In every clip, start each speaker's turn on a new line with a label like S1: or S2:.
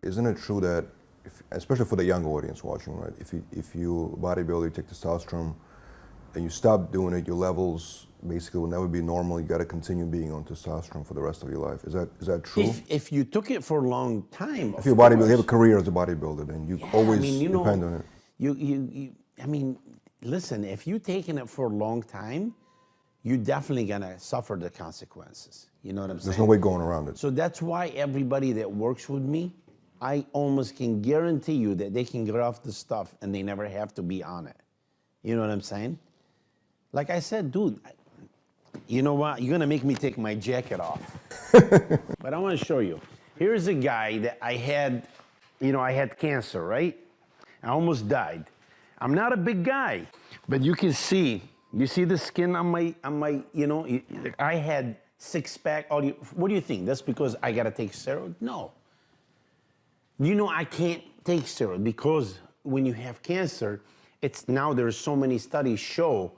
S1: Isn't it true that, especially for the young audience watching, right? If you bodybuild, you take testosterone, and you stop doing it, your levels basically will never be normal. You got to continue being on testosterone for the rest of your life. Is that true?
S2: If you took it for a long time,
S1: if you have a career as a bodybuilder, then you always depend on it.
S2: I mean, listen, if you're taking it for a long time, you're definitely gonna suffer the consequences. You know what I'm saying?
S1: There's no way going around it.
S2: So that's why everybody that works with me, I almost can guarantee you that they can get off the stuff and they never have to be on it. You know what I'm saying? Like I said, dude, you know what? You're gonna make me take my jacket off. But I wanna show you. Here's a guy that I had, I had cancer, right? I almost died. I'm not a big guy, but you can see, you see the skin on my, I had six-pack. What do you think? That's because I gotta take steroids? No. I can't take steroids because when you have cancer, now there's so many studies show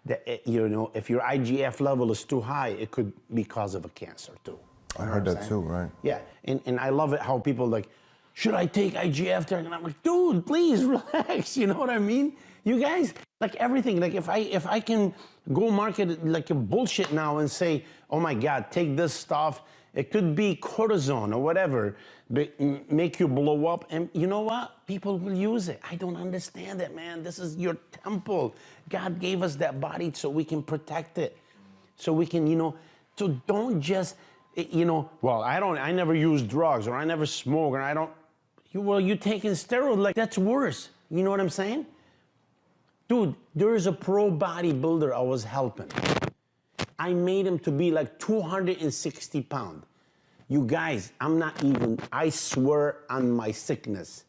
S2: that, if your IGF level is too high, it could be because of a cancer too.
S1: I heard that too, right?
S2: Yeah, and I love it how people like, should I take IGF? And I'm like, dude, please relax. You know what I mean? You guys, like everything, like if I can go market like a bullshit now and say, oh my God, take this stuff. It could be cortisone or whatever, but make you blow up. And you know what? People will use it. I don't understand it, man. This is your temple. God gave us that body so we can protect it. So we can, so don't just, well, I never use drugs or I never smoke or I don't, you taking steroids, like that's worse. You know what I'm saying? Dude, there is a pro bodybuilder I was helping. I made him to be like 260 pounds. You guys, I swear on my sickness.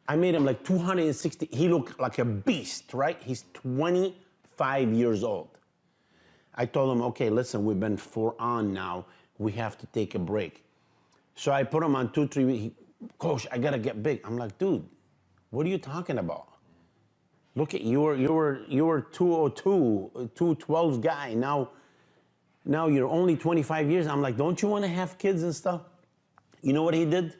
S2: I made him like 260. He looked like a beast, right? He's 25 years old. I told him, okay, listen, we've been 4 on now. We have to take a break. So I put him on 2-3 weeks. Coach, I gotta get big. I'm like, dude, what are you talking about? Look at you were 202, 212 guy. Now you're only 25 years. I'm like, don't you want to have kids and stuff? You know what he did?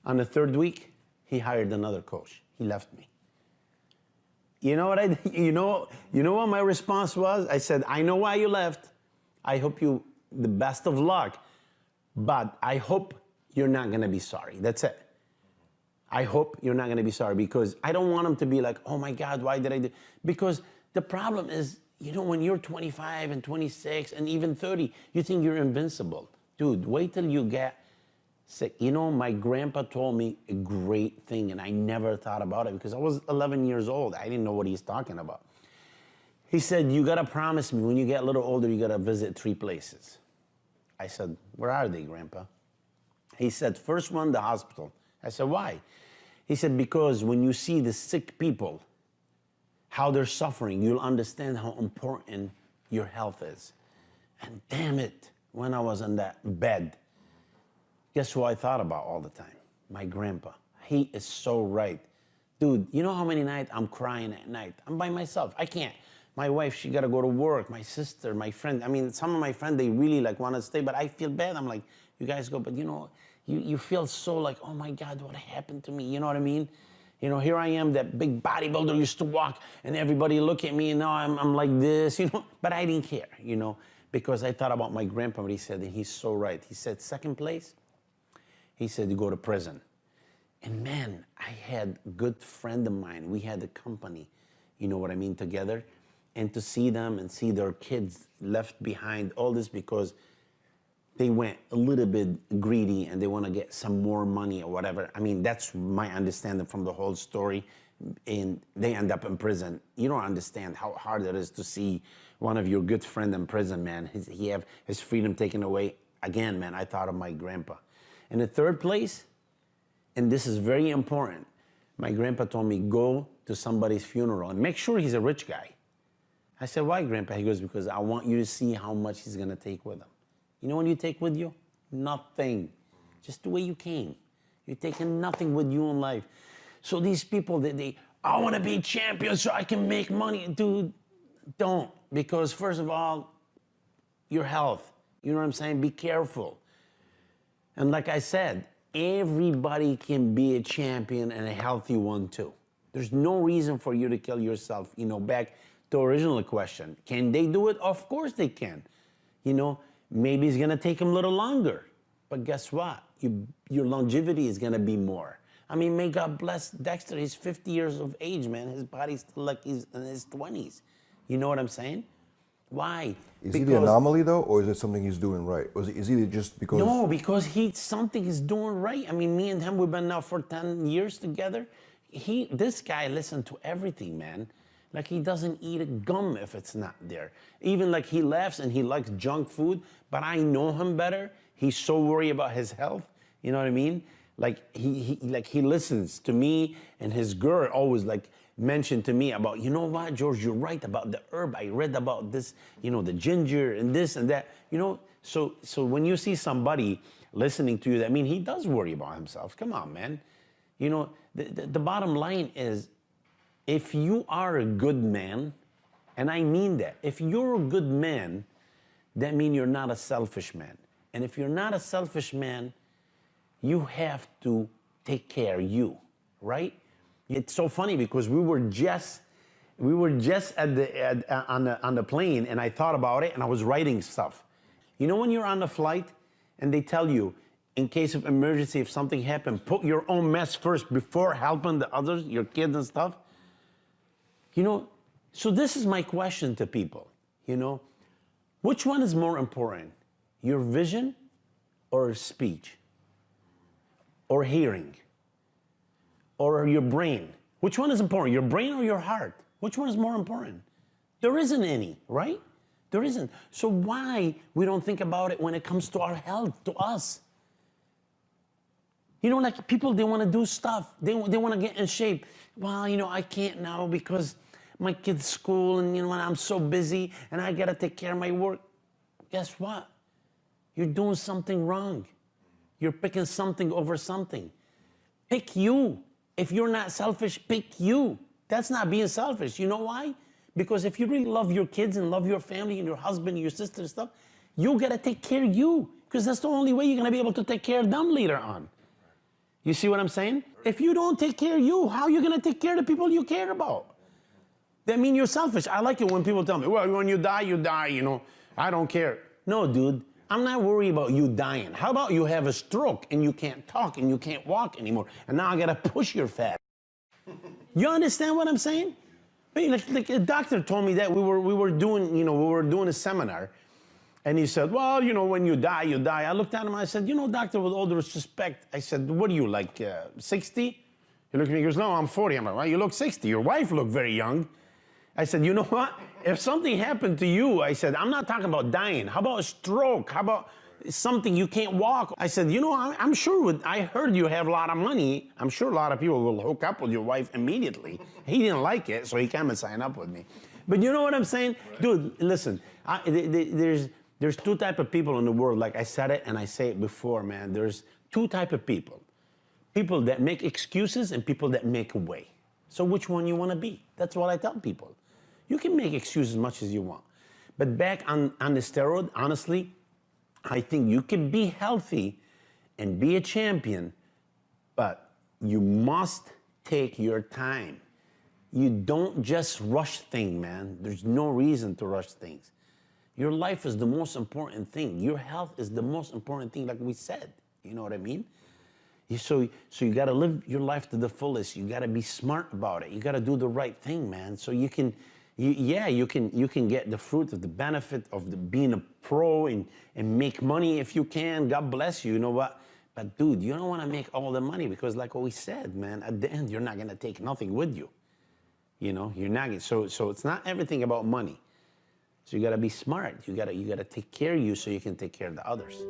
S2: On the 3rd week, he hired another coach. He left me. You know what you know what my response was? I said, I know why you left. I hope you the best of luck, but I hope you're not gonna be sorry. That's it. I hope you're not gonna be sorry because I don't want them to be like, oh my God, why did I do? Because the problem is, when you're 25 and 26 and even 30, you think you're invincible. Dude, wait till you get sick. My grandpa told me a great thing and I never thought about it because I was 11 years old. I didn't know what he's talking about. He said, you gotta promise me when you get a little older, you gotta visit 3 places. I said, where are they, Grandpa? He said, first one, the hospital. I said, why? He said, because when you see the sick people, how they're suffering, you'll understand how important your health is. And damn it, when I was on that bed, guess who I thought about all the time? My grandpa. He is so right. Dude, you know how many nights I'm crying at night? I'm by myself. I can't. My wife, she got to go to work. My sister, my friend. I mean, some of my friends, they really want to stay, but I feel bad. I'm like, you guys go, but you feel so like, oh my God, what happened to me? You know what I mean? Here I am, that big bodybuilder used to walk and everybody look at me and now I'm like this, but I didn't care, because I thought about my grandpa, what he said, and he's so right. He said, second place, he said, you go to prison. And man, I had a good friend of mine. We had a company, you know what I mean, together. And to see them and see their kids left behind, all this because they went a little bit greedy and they want to get some more money or whatever. I mean, that's my understanding from the whole story. And they end up in prison. You don't understand how hard it is to see one of your good friend in prison, man. He have his freedom taken away. Again, man, I thought of my grandpa. In the third place, and this is very important, my grandpa told me, go to somebody's funeral and make sure he's a rich guy. I said, why, Grandpa? He goes, because I want you to see how much he's going to take with him. You know what you take with you? Nothing. Just the way you came. You're taking nothing with you in life. So these people, I want to be champion so I can make money. Dude, don't. Because first of all, your health, you know what I'm saying? Be careful. And like I said, everybody can be a champion and a healthy one too. There's no reason for you to kill yourself. You know, back to the original question, can they do it? Of course they can. You know, maybe it's gonna take them a little longer, but guess what? Your longevity is gonna be more. I mean, may God bless Dexter, he's 50 years of age, man. His body's still like he's in his 20s. You know what I'm saying? Why?
S1: Is he the anomaly though, or is it something he's doing right? Or is he just because?
S2: No, because something he's doing right. I mean, me and him, we've been now for 10 years together. This guy listened to everything, man. Like he doesn't eat a gum if it's not there. Even like he laughs and he likes junk food, but I know him better. He's so worried about his health. You know what I mean? Like he listens to me, and his girl always like mentioned to me about, you know what, George, you're right about the herb. I read about this, you know, the ginger and this and that. You know, so when you see somebody listening to you, I mean, he does worry about himself. Come on, man. You know, the bottom line is, if you are a good man, and I mean that, if you're a good man, that means you're not a selfish man. And if you're not a selfish man, you have to take care of you, right? It's so funny because we were just on the plane, and I thought about it, and I was writing stuff. You know, when you're on the flight and they tell you, in case of emergency, if something happened, put your own mess first before helping the others, your kids and stuff. You know, so this is my question to people, you know, which one is more important, your vision or speech or hearing or your brain? Which one is important, your brain or your heart? Which one is more important? There isn't any, right? There isn't. So why we don't think about it when it comes to our health, to us? You know, like people, they want to do stuff. They want to get in shape. Well, you know, I can't now because my kid's school, and you know, I'm so busy and I got to take care of my work. Guess what? You're doing something wrong. You're picking something over something. Pick you. If you're not selfish, pick you. That's not being selfish. You know why? Because if you really love your kids and love your family and your husband and your sister and stuff, you got to take care of you, because that's the only way you're going to be able to take care of them later on. You see what I'm saying? If you don't take care of you, how are you going to take care of the people you care about? That means you're selfish. I like it when people tell me, well, when you die, you know, I don't care. No, dude, I'm not worried about you dying. How about you have a stroke and you can't talk and you can't walk anymore, and now I got to push your fat. You understand what I'm saying? Like a doctor told me that we were doing a seminar, and he said, well, you know, when you die, you die. I looked at him and I said, you know, doctor, with all due respect, I said, what are you, like 60? He looked at me and goes, no, I'm 40. I'm like, well, you look 60. Your wife looked very young. I said, you know what? If something happened to you, I said, I'm not talking about dying. How about a stroke? How about something you can't walk? I said, you know, I'm sure I heard you have a lot of money. I'm sure a lot of people will hook up with your wife immediately. He didn't like it, so he came and signed up with me. But you know what I'm saying? Right. Dude, listen, there's two types of people in the world. Like I said it, and I say it before, man. There's two types of people. People that make excuses and people that make a way. So which one you want to be? That's what I tell people. You can make excuses as much as you want. But back on the steroid, honestly, I think you can be healthy and be a champion, but you must take your time. You don't just rush things, man. There's no reason to rush things. Your life is the most important thing. Your health is the most important thing, like we said. You know what I mean? So you got to live your life to the fullest. You got to be smart about it. You got to do the right thing, man. So you can get the fruit of the benefit of being a pro and make money if you can. God bless you. You know what? But dude, you don't want to make all the money, because like what we said, man, at the end, you're not going to take nothing with you. You know, you're not going to. So it's not everything about money. So you got to be smart. You got to take care of you so you can take care of the others.